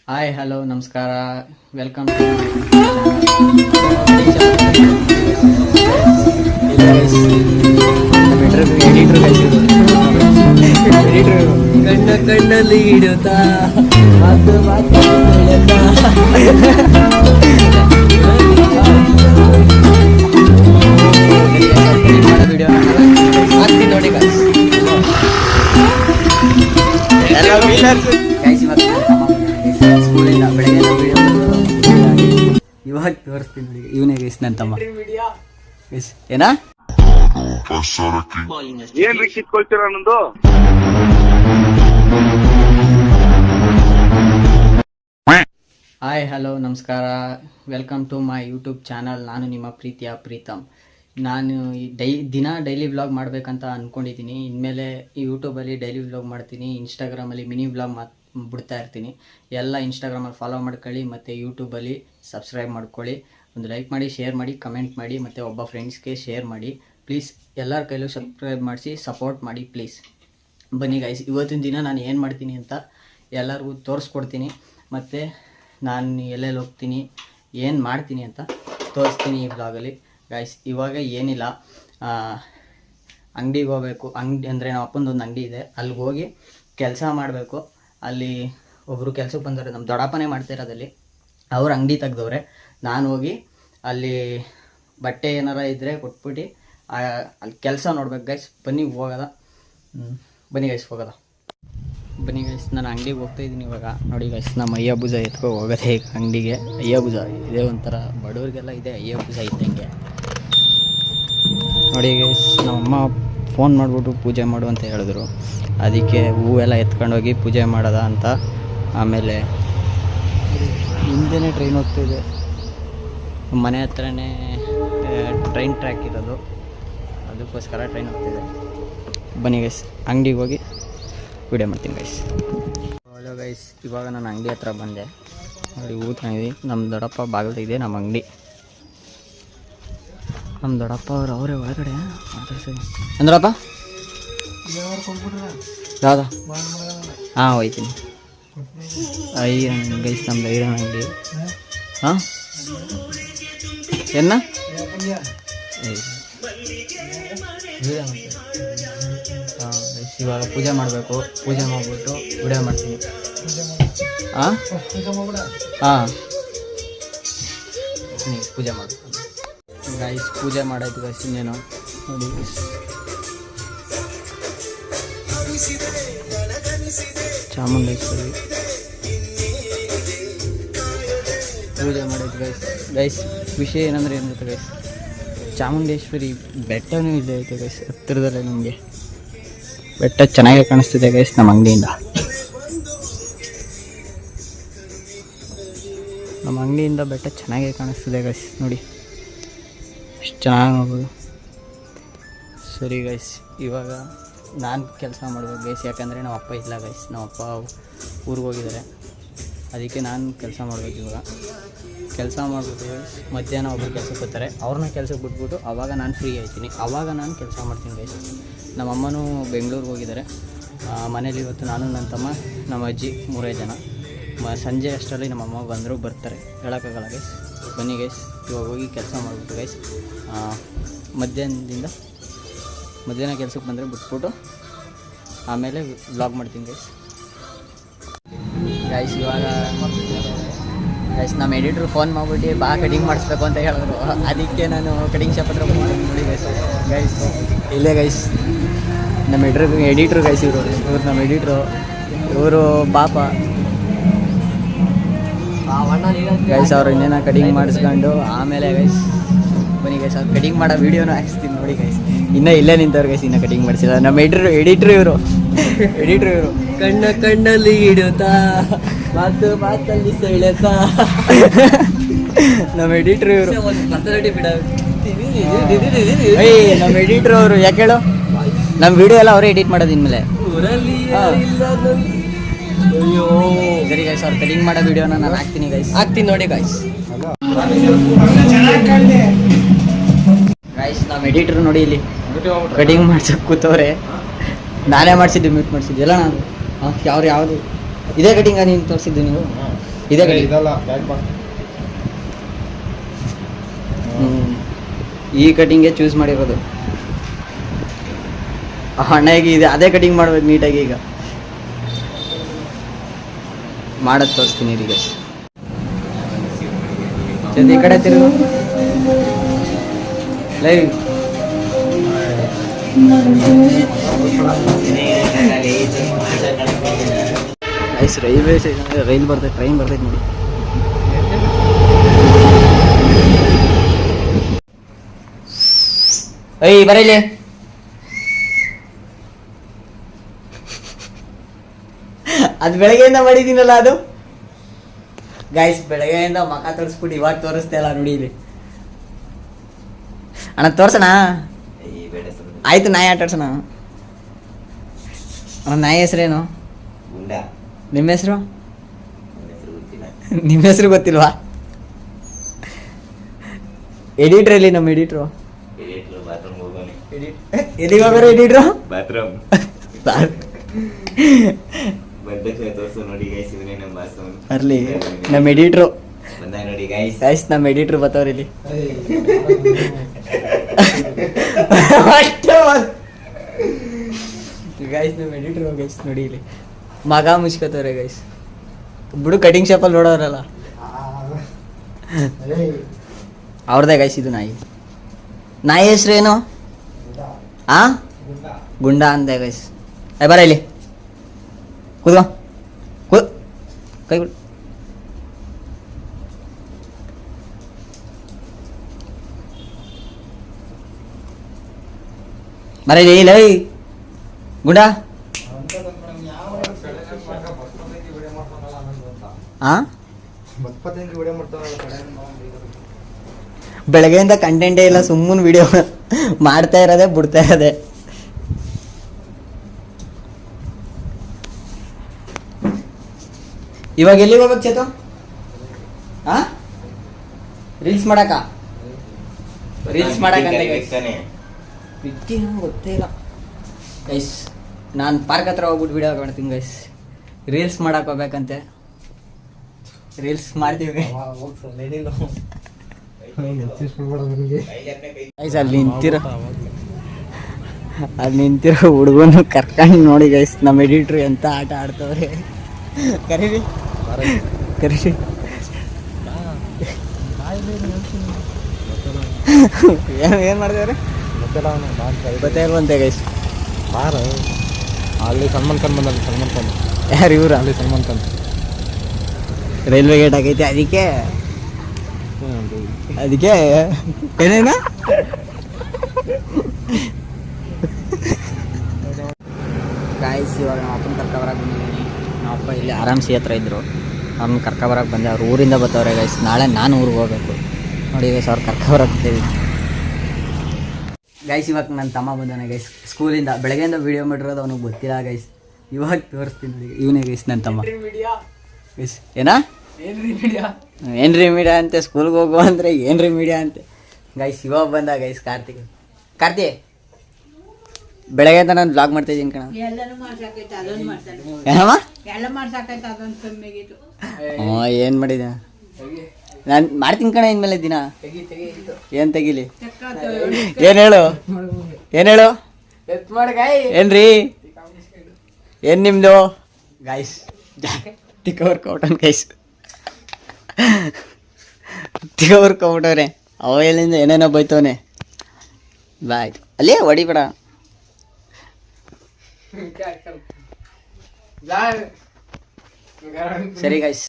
Hi hello ನಮಸ್ಕಾರ, welcome to ಕಣ್ಣ ಕಣ್ಣಲ್ಲಿ ಹಿಡುತ್ತಾ ಮಾತು ಮಾತು ವಿಡಿಯೋ ಹಾಕ್ತೀನಿ ನೋಡಿ ಸ್ಕೂಲಿಂದ ಬೆಳಗ್ಗೆ ಇವಾಗ ತೋರಿಸ್ತೀನಿ ನೋಡಿ. ಇವನೇ ಗೈಸ್ ನನ್ನ ತಮ್ಮ. ಗೈಸ್ ಏನಾ ಏನ್ರಿ ಕಿತ್ಕೊಳ್ತೀರ ನಂದು? ಹಾಯ್ ಹಲೋ ನಮಸ್ಕಾರ, welcome to my YouTube channel. ನಾನು ನಿಮ್ಮ ಪ್ರೀತಿಯ ಪ್ರೀತಮ್. ನಾನು ದಿನ ಡೈಲಿ ವ್ಲಾಗ್ ಮಾಡಬೇಕಂತ ಅಂದ್ಕೊಂಡಿದ್ದೀನಿ. ಇನ್ಮೇಲೆ ಯೂಟ್ಯೂಬಲ್ಲಿ ಡೈಲಿ ವ್ಲಾಗ್ ಮಾಡ್ತೀನಿ, ಇನ್ಸ್ಟಾಗ್ರಾಮಲ್ಲಿ ಮಿನಿ ವ್ಲಾಗ್ ಬಿಡ್ತಾ ಇರ್ತೀನಿ. ಎಲ್ಲ ಇನ್ಸ್ಟಾಗ್ರಾಮಲ್ಲಿ ಫಾಲೋ ಮಾಡ್ಕೊಳ್ಳಿ ಮತ್ತು ಯೂಟ್ಯೂಬಲ್ಲಿ ಸಬ್ಸ್ಕ್ರೈಬ್ ಮಾಡ್ಕೊಳ್ಳಿ. ಒಂದು ಲೈಕ್ ಮಾಡಿ, ಶೇರ್ ಮಾಡಿ, ಕಮೆಂಟ್ ಮಾಡಿ ಮತ್ತು ಒಬ್ಬ ಫ್ರೆಂಡ್ಸ್ಗೆ ಶೇರ್ ಮಾಡಿ ಪ್ಲೀಸ್. ಎಲ್ಲರ ಕೈಲೂ ಸಬ್ಸ್ಕ್ರೈಬ್ ಮಾಡಿಸಿ ಸಪೋರ್ಟ್ ಮಾಡಿ ಪ್ಲೀಸ್. ಬನ್ನಿ ಗೈಸ್, ಇವತ್ತಿನ ದಿನ ನಾನು ಏನು ಮಾಡ್ತೀನಿ ಅಂತ ಎಲ್ಲರಿಗೂ ತೋರಿಸ್ಕೊಡ್ತೀನಿ ಮತ್ತು ನಾನು ಎಲ್ಲೆಲ್ಲಿ ಹೋಗ್ತೀನಿ, ಏನು ಮಾಡ್ತೀನಿ ಅಂತ ತೋರಿಸ್ತೀನಿ ಈ ಬ್ಲಾಗಲ್ಲಿ. ಗೈಸ್ ಇವಾಗ ಏನಿಲ್ಲ, ಅಂಗಡಿಗೆ ಹೋಗಬೇಕು. ಅಂಗಡಿ ಅಂದರೆ ನಮ್ಮ ಅಪ್ಪಂದೊಂದು ಅಂಗಡಿ ಇದೆ, ಅಲ್ಲಿಗೆ ಹೋಗಿ ಕೆಲಸ ಮಾಡಬೇಕು. ಅಲ್ಲಿ ಒಬ್ಬರು ಕೆಲಸಕ್ಕೆ ಬಂದವರು, ನಮ್ಮ ದೊಡ್ಡಪ್ಪನೇ ಮಾಡ್ತಿರೋದಲ್ಲಿ, ಅವ್ರ ಅಂಗಡಿ ತೆಗ್ದವ್ರೆ. ನಾನು ಹೋಗಿ ಅಲ್ಲಿ ಬಟ್ಟೆ ಏನಾರ ಇದ್ದರೆ ಕೊಟ್ಬಿಟ್ಟು ಅಲ್ಲಿ ಕೆಲಸ ನೋಡ್ಬೇಕು ಗೈಸ್. ಬನ್ನಿ ಹೋಗೋದ, ಬನ್ನಿ ಗೈಸ್ ಹೋಗೋದ. ಬನ್ನಿ ಗೈಸ್, ನಾನು ಅಂಗಡಿಗೆ ಹೋಗ್ತಾಯಿದ್ದೀನಿ ಇವಾಗ. ನೋಡಿ ಗೈಸ್, ನಮ್ಮ ಅಯ್ಯ ಭುಜ ಎತ್ಕೊ ಹೋಗೋದೆ ಈಗ ಅಂಗಡಿಗೆ. ಅಯ್ಯ ಭುಜ ಇದೇ ಒಂಥರ ಬಡವ್ರಿಗೆಲ್ಲ ಇದೆ ಅಯ್ಯ ಭುಜ ಇದ್ದಂಗೆ. ನೋಡಿ ಗೈಸ್, ನಮ್ಮಮ್ಮ ಫೋನ್ ಮಾಡಿಬಿಟ್ಟು ಪೂಜೆ ಮಾಡು ಅಂತ ಹೇಳಿದ್ರು. ಅದಕ್ಕೆ ಹೂವೆಲ್ಲ ಎತ್ಕೊಂಡೋಗಿ ಪೂಜೆ ಮಾಡೋದ ಅಂತ. ಆಮೇಲೆ ಹಿಂದೆನೇ ಟ್ರೈನ್ ಹೋಗ್ತಿದೆ, ಮನೆ ಹತ್ರನೇ ಟ್ರೈನ್ ಟ್ರ್ಯಾಕ್ ಇರೋದು, ಅದಕ್ಕೋಸ್ಕರ ಟ್ರೈನ್ ಹೋಗ್ತಿದೆ. ಬನ್ನಿ ಗೈಸ್, ಅಂಗಡಿಗೆ ಹೋಗಿ ವಿಡಿಯೋ ಮಾಡ್ತೀನಿ ಗೈಸ್. ಹಲೋ ಗೈಸ್, ಇವಾಗ ನಾನು ಅಂಗಡಿ ಹತ್ರ ಬಂದೆ. ನೋಡಿ ಊದ್ಕೊಂಡಿದ್ವಿ. ನಮ್ಮ ದೊಡ್ಡಪ್ಪ ಬಾಗಿಲಿದೆ ನಮ್ಮ ಅಂಗಡಿ. ನಮ್ಮ ದೊಡ್ಡಪ್ಪ ಅವರೇ ಒಳಗಡೆ ಮಾತಾಡ್ಸೋದು. ಅಂದ್ರಪ್ಪ ಯಾವ್ದಾ? ಹಾಂ ಹೋಯ್ತೀನಿ. ಐರನ್ ಗೈಸ್, ನಮ್ದು ಐರನ್ ಅಂಗಡಿ. ಹಾಂ ಏನ ಇವಾಗ ಪೂಜೆ ಮಾಡಬೇಕು. ಪೂಜೆ ಮಾಡಿಬಿಟ್ಟು ವಿಡಿಯೋ ಮಾಡ್ತೀನಿ. ಹಾಂ ಹಾಂ ಪೂಜೆ ಮಾಡಬೇಕು ಗೈಸ್. ಪೂಜೆ ಮಾಡಾಯ್ತು ಗೈಸ್. ಇನ್ನೇನು ನೋಡಿ ಗೈಸ್, ಚಾಮುಂಡೇಶ್ವರಿ ಪೂಜೆ ಮಾಡಾಯ್ತು ಗೈಸ್. ಗೈಸ್ ವಿಷಯ ಏನಂದರೆ ಏನಿರುತ್ತೆ ಗೈಸ್, ಚಾಮುಂಡೇಶ್ವರಿ ಬೆಟ್ಟನೂ ಇಲ್ಲೇ ಐತೆ ಗೈಸ್, ಹತ್ತಿರದಲ್ಲೇ. ನಮಗೆ ಬೆಟ್ಟ ಚೆನ್ನಾಗೇ ಕಾಣಿಸ್ತಿದೆ ಗೈಸ್ ನಮ್ಮ ಅಂಗಡಿಯಿಂದ. ನಮ್ಮ ಅಂಗಡಿಯಿಂದ ಬೆಟ್ಟ ಚೆನ್ನಾಗೇ ಕಾಣಿಸ್ತಿದೆ ಗೈಸ್. ನೋಡಿ ಎಷ್ಟು ಚೆನ್ನಾಗಿ ನೋಡ್ಬೋದು. ಸರಿ ಗೈಸ್, ಇವಾಗ ನಾನು ಕೆಲಸ ಮಾಡ್ಬೇಕು ಗೈಸ್, ಯಾಕಂದರೆ ನಮ್ಮ ಅಪ್ಪ ಇಲ್ಲ ಗೈಸ್. ನಮ್ಮ ಅಪ್ಪ ಊರಿಗೆ ಹೋಗಿದ್ದಾರೆ, ಅದಕ್ಕೆ ನಾನು ಕೆಲಸ ಮಾಡ್ಬೇಕು. ಇವಾಗ ಕೆಲಸ ಮಾಡ್ಬಿಟ್ಟು ಗೈಸ್, ಮಧ್ಯಾಹ್ನ ಒಬ್ಬರು ಕೆಲಸಕ್ಕೆ ಬರ್ತಾರೆ, ಅವ್ರನ್ನ ಕೆಲಸಕ್ಕೆ ಬಿಟ್ಬಿಟ್ಟು ಆವಾಗ ನಾನು ಫ್ರೀ ಆಯ್ತೀನಿ, ಆವಾಗ ನಾನು ಕೆಲಸ ಮಾಡ್ತೀನಿ ಗೈಸ್. ನಮ್ಮ ಅಮ್ಮನೂ ಬೆಂಗಳೂರಿಗೆ ಹೋಗಿದ್ದಾರೆ. ಮನೇಲಿ ಇವತ್ತು ನಾನು, ನನ್ನ ತಮ್ಮ, ನಮ್ಮ ಅಜ್ಜಿ, 3 ಜನ. ಸಂಜೆ ಅಷ್ಟರಲ್ಲಿ ನಮ್ಮ ಅಮ್ಮ ಬಂದರು ಬರ್ತಾರೆ, ಹೇಳೋಕ್ಕಾಗಲ್ಲ ಗೈಸ್. ಬನ್ನಿ ಗೈಸ್, ಇವಾಗ ಹೋಗಿ ಕೆಲಸ ಮಾಡಿಬಿಟ್ಟು ಗೈಸ್, ಮಧ್ಯಾಹ್ನ ಕೆಲಸಕ್ಕೆ ಬಂದರೆ ಬಿಟ್ಬಿಟ್ಟು ಆಮೇಲೆ ವ್ಲಾಗ್ ಮಾಡ್ತೀನಿ ಗೈಸ್. ಗೈಸ್ ಇವಾಗ ಗೈಸ್ ನಮ್ಮ ಎಡಿಟ್ರು ಫೋನ್ ಮಾಡಿಬಿಟ್ಟು ಬಾ ಕಟಿಂಗ್ ಮಾಡಿಸ್ಬೇಕು ಅಂತ ಹೇಳಿದ್ರು, ಅದಕ್ಕೆ ನಾನು ಕಟಿಂಗ್ ಶಾಪ್ ಹತ್ರ ನೋಡಿ ಗೈಸ್. ಗೈಸ್ ಇಲ್ಲೇ ಗೈಸ್ ನಮ್ಮ ಎಡಿಟ್ರು ಗೈಸ್. ಇವರು ನಮ್ಮ ಎಡಿಟ್ರು, ಇವರು ಪಾಪ ಗೈಸ್. ಅವರು ಇನ್ನೇನ ಕಟಿಂಗ್ ಮಾಡಿಸ್ಕೊಂಡು ಆಮೇಲೆ ಗೈಸ್ ಬನ್ನಿ ಗೈಸ್, ಅವ್ರು ಕಟಿಂಗ್ ಮಾಡೋ ವೀಡಿಯೋನ ಹಾಕ್ಸ್ತೀನಿ ನೋಡಿ ಗೈಸ್. ಇನ್ನೂ ಇಲ್ಲೇ ನಿಂತವ್ರು ಗೈಸ್, ಇನ್ನೂ ಕಟಿಂಗ್ ಮಾಡಿಸಿಲ್ಲ. ನಮ್ಮ ಎಡಿಟ್ರು ಇವರು. ಕಣ್ಣ ಕಣ್ಣಲ್ಲಿ ಹಿಡುತ್ತಾ ಮಾತು ಮಾತಲ್ಲಿ ಸೆಳೆತಾ. ನಮ್ಮ ಎಡಿಟ್ರು ಇವರು. ಪರ್ಸನಾಲಿಟಿ ಬಿಡ. ನಮ್ಮ ಎಡಿಟ್ರು ಅವರು. ಯಾಕೆ ಹೇಳು, ನಮ್ಮ ವಿಡಿಯೋ ಎಲ್ಲ ಅವರೇ ಎಡಿಟ್ ಮಾಡೋದು ಇನ್ಮೇಲೆ. ಅಯ್ಯೋ ಸರಿ ಗೈಸ್, ಅವ್ರು ಕಟಿಂಗ್ ಮಾಡೋ ವಿಡಿಯೋನ ನಾನು ಹಾಕ್ತೀನಿ ಹಾಕ್ತೀನಿ ನೋಡಿ ಗೈಸ್. ಗೈಸ್ ನಮ್ಮ ಎಡಿಟ್ರು ನೋಡಿ ಇಲ್ಲಿ ಕಟಿಂಗ್ ಮಾಡ್ಸೋಕೆ ಕೂತವ್ರೆ. ನಾನೇ ಮಾಡಿಸಿದ್ದು, ಮ್ಯೂಟ್ ಮಾಡಿಸಿದ್ದು ಎಲ್ಲ ನಾನು. ಯಾವುದು ಇದೇ ಕಟಿಂಗ ನೀನು ತೋರಿಸಿದ್ದು ನೀವು? ಇದೇ ಕಟಿಂಗ್. ಈ ಕಟಿಂಗೇ ಚೂಸ್ ಮಾಡಿರೋದು. ಅಣ್ಣಗೆ ಇದೆ ಅದೇ ಕಟಿಂಗ್ ಮಾಡ್ಬೇಕು ನೀಟಾಗಿ. ಈಗ ಮಾಡೋದು ತೋರಿಸ್ತೀನಿ ಈಗ. ಈ ಕಡೆ ತಿರುಗು ಲೈವ್. ಐಸ್ ರೈಲ್ವೆ ಸ್ಟೇಷನ್ ರೈಲ್ ಬರ್ತೈತೆ, ಟ್ರೈನ್ ಬರ್ತೈತೆ ನೋಡಿ. ಐ ಬರಲಿ. ಅದು ಬೆಳಗ್ಗೆಯಿಂದ ಮಾಡಿದ್ದೀನಲ್ಲ ಅದು. ಗಾಯ್ಸ್ ಬೆಳಗ್ಗೆಯಿಂದ ಮಖ ತೋರಿಸ್ಬಿಟ್ಟು ಇವಾಗ ತೋರಿಸ್ತಾ ಇಲ್ಲ ನೋಡಿ ಇಲ್ಲಿ. ಅಣ್ಣ ತೋರ್ಸಣ. ಆಯ್ತು ನಾಯಿ ಆಟ ಆಡ್ಸೋಣ. ಅಣ್ಣ ನಾಯಿ ಹೆಸ್ರೇನು? ನಿಮ್ಮ ಹೆಸರು? ನಿಮ್ಮ ಹೆಸರು ಗೊತ್ತಿಲ್ವಾ? ಎಡಿಟ್ರ್ ಎಲ್ಲಿ ನಮ್ಮ ಎಡಿಟ್ರು? ಎಲ್ಲಿಗೆ ಹೋಗೋರು ಎಡಿಟ್ರು? ಬಾತ್ರೂಮ್ ಬರ್ಲಿ ನಮ್ಮ ಎಡಿಟ್ರು. ನೋಡಿ ಗೈಸ್. ಗೈಸ್ ನಮ್ಮ ಎಡಿಟ್ರು ಬತ್ತವ್ರಿ ಇಲ್ಲಿ. ಗೈಸ್ ನಮ್ಮ ಎಡಿಟ್ರು ಗೈಸ್ ನೋಡಿ ಇಲ್ಲಿ ಮಗ ಮುಚ್ಕೋತವ್ರೆ ಗೈಸ್. ಬಿಡು ಕಟಿಂಗ್ ಶಾಪಲ್ಲಿ ನೋಡೋರಲ್ಲ ಅವ್ರದೇ ಗೈಸ್. ಇದು ನಾಯಿ. ನಾಯಿ ಹೆಸ್ರೇನು? ಆ ಗುಂಡ ಅಂದೆ ಗೈಸ್. ಬರ ಇಲ್ಲಿ ಕೂತ್ಕೋ. ಕೈ ಬಿಡು. ಬರ ಇಲ್ಲಿ ಇಲ್ಲ ಗುಂಡ. ಬೆಳಗ್ಗೆಯಿಂದ ಕಂಟೆಂಟೇ ಇಲ್ಲ, ಸುಮ್ಮನೆ ವಿಡಿಯೋ ಮಾಡ್ತಾ ಇರೋದೆ ಬಿಡ್ತಾ ಇರೋದೆ. ಇವಾಗ ಎಲ್ಲಿಗೆ ಹೋಗ್ಬೇಕು ಚೇತು? ರೀಲ್ಸ್ ಮಾಡಕ? ರೀಲ್ಸ್ ಮಾಡಕಂತ ವಿಕ್ಕಿ ಗೊತ್ತೇ ಇಲ್ಲ ಗೈಸ್. ನಾನು ಪಾರ್ಕ್ ಹತ್ರ ಹೋಗ್ಬಿಟ್ಟು ವಿಡಿಯೋ ಮಾಡ್ತೀನಿ ಗೈಸ್. ರೀಲ್ಸ್ ಮಾಡಕ್ಕೆ ಹೋಗ್ಬೇಕಂತೆ. ರೀಲ್ಸ್ ಮಾಡ್ತೀವಿ ಗೈಸ್. ಅಲ್ಲಿ ನಿಂತಿರೋ ಹುಡುಗನು ಕರ್ಕೊಂಡು ನೋಡಿ ಗೈಸ್. ನಮ್ಮ ಎಡಿಟ್ರು ಎಂತ ಆಟ ಆಡ್ತವ್ರೆ. ಕರೀರಿ ಕರೀರಿ. ಏನು ಮಾಡ್ದೇವ್ರಿ ಗೊತ್ತಾಗಿಲ್ವಂತೆ ಗೈಸ್. ಅಲ್ಲಿ ಸಲ್ಮಾನ್ ಖಾನ್ ಬಂದ. ಸಲ್ಮಾನ್ ಖಾನ್ ಯಾರು ಇವ್ರು? ಅಲ್ಲಿ ಸಲ್ಮಾನ್ ಖಾನ್ ರೈಲ್ವೆ ಗೇಟ್ ಆಗೈತೆ ಅದಕ್ಕೆ ಏನೇನ ಗಾಯ್ಸ್. ಇವಾಗ ನಮ್ಮ ಅಪ್ಪನ ಕರ್ಕೊಬರಕ್ಕೆ ಬಂದಿದ್ದೀನಿ. ನಮ್ಮ ಅಪ್ಪ ಇಲ್ಲಿ ಆರಾಮ್ಸಿ ಹತ್ರ ಇದ್ದರು. ಅವ್ರನ್ನ ಕರ್ಕೊಬರಕ್ಕೆ ಬಂದೆ. ಅವ್ರು ಊರಿಂದ ಬರ್ತವ್ರೆ ಗೈಸ್. ನಾಳೆ ನಾನು ಊರಿಗೆ ಹೋಗ್ಬೇಕು ನೋಡಿ ಗೈಸ್. ಅವ್ರು ಕರ್ಕೊಬರಕ್ಕೆ ಬಂದೇವಿ ಗೈಸ್. ಇವಾಗ ನನ್ನ ತಮ್ಮ ಬಂದಾನೆ ಗೈಸ್ ಸ್ಕೂಲಿಂದ. ಬೆಳಗ್ಗೆಯಿಂದ ವೀಡಿಯೋ ಮಾಡಿರೋದು ಅವನಿಗೆ ಗೊತ್ತಿಲ್ಲ ಗೈಸ್. ಇವಾಗ ತೋರಿಸ್ತೀನಿ ನೋಡಿ. ಇವನೇ ಗೈಸ್ ನನ್ನ ತಮ್ಮ ಗೈಸ್. ಏನಾ ಏನ್ರಿ ಮೀಡಿಯಾ ಅಂತೆ. ಸ್ಕೂಲ್ಗೆ ಹೋಗು ಅಂದರೆ ಏನ್ರಿ ಮೀಡಿಯಾ ಅಂತೆ ಗೈಸ್. ಇವಾಗ ಬಂದ ಗೈಸ್ ಕಾರ್ತಿ. ಬೆಳಗ್ಗೆ ಅಂತ ನಾನು ಬ್ಲಾಗ್ ಮಾಡ್ತಾ ಇದ್ದೀನಿ ಕಣ. ಏನಮ್ಮ ಏನು ಮಾಡಿದೆ ನಾನು ಮಾಡ್ತೀನಿ ಕಣ ಇನ್ಮೇಲೆ ದಿನ. ಏನು ತೆಗಿಲಿ? ಏನು ಹೇಳು ಏನ್ರಿ? ಏನು ನಿಮ್ಮದು ಗಾಯ್ಸ್? ತಿಕ್ಕ ವರ್ಕೌಟನ್ ಗೈಸ್. ತಿಕ್ಕ ವರ್ಕೌಟವ್ರೆ. ಅವೆಲ್ಲಿಂದ ಏನೇನೋ ಬೈತವನೆ. ಬಾಯ್ ಅಲ್ಲೇ ಹೊಡಿಬೇಡ. ಸರಿ ಗೈಸ್.